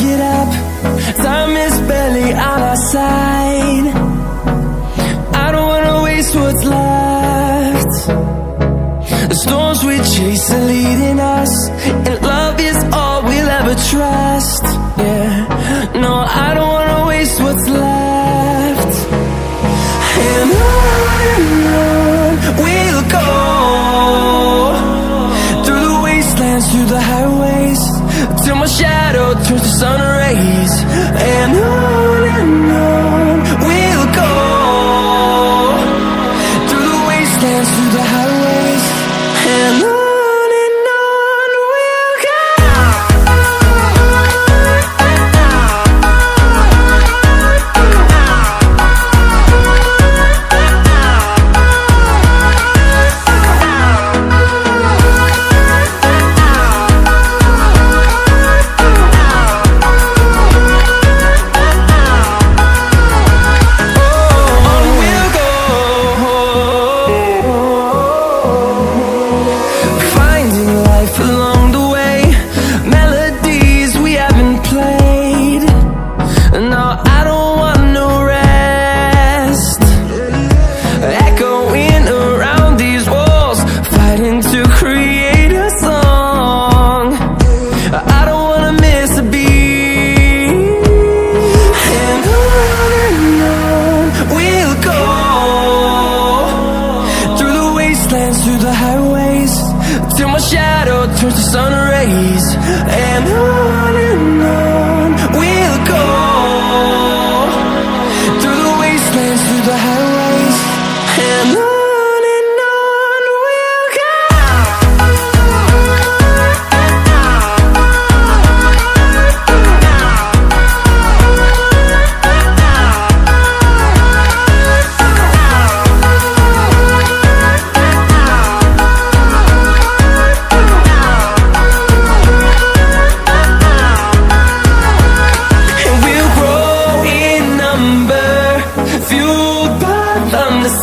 get up. Time is barely on our side. I don't wanna waste what's left. The storms we chase are leading us, and love is all we'll ever trust. Yeah, no, I don't wanna waste what's left. And on we'll go, through the wastelands, through the highways, till my shadow turns to sun rays. And on we'll go, through the wastelands, through the highways, and on we'll go. Along the way, melodies we haven't played. No, I don't want no rest. Echoing around these walls, fighting to create a song. I don't wanna miss a beat. And on we'll go, through the wastelands, through the highways, till my shadow turns to sun rays. And on we'll go, through the wastelands, through the highways, and on we'll go.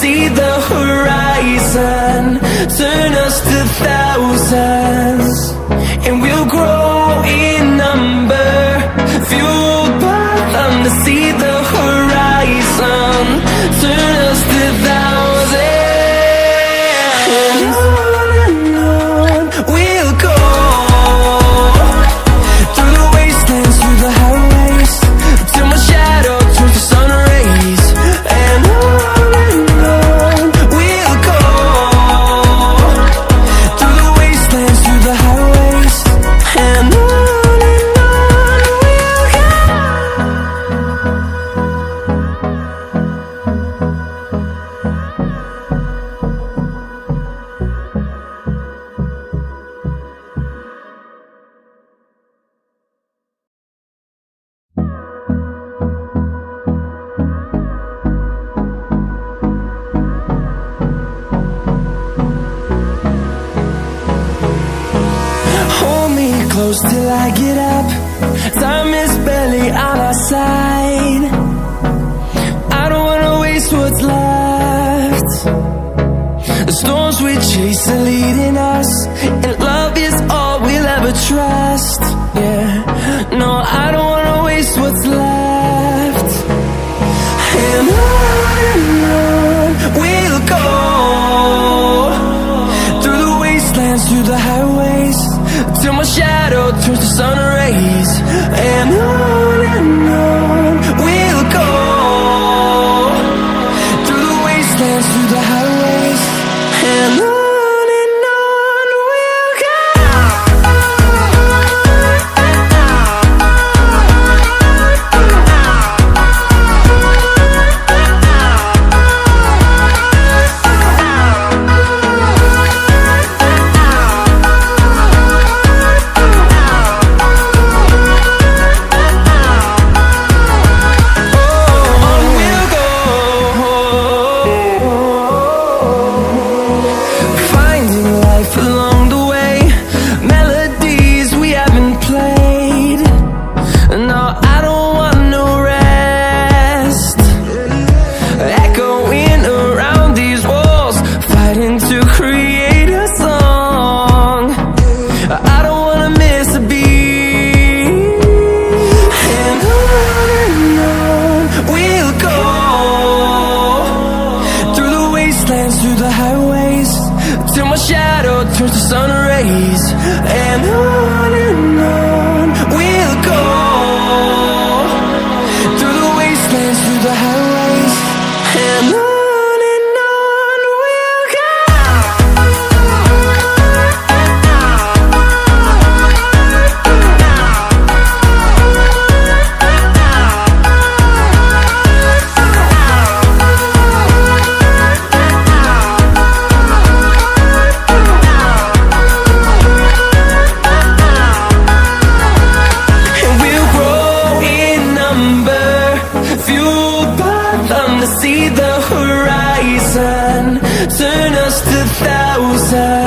See the horizon, turn us to thousands, and we'll grow in number, fueled by them to see the horizon, turn us to thousands. And on we'll go, through the wastelands, through the highways, till my shadow turns to sun rays. And close till I get up. Time is barely on our side. I don't wanna waste what's left. The storms we chase are leading us, and love is all we'll ever trust. Yeah, no, I don't wanna waste what's left. And on we'll go, through the wastelands, through the highways, till my shadow turns to sun rays. And on we'll go, through the wastelands, through the highways, and on we'll go. rise, and on we'll go, through the wastelands, through the highways, and on we'll go. See the horizon, turn us to thousands.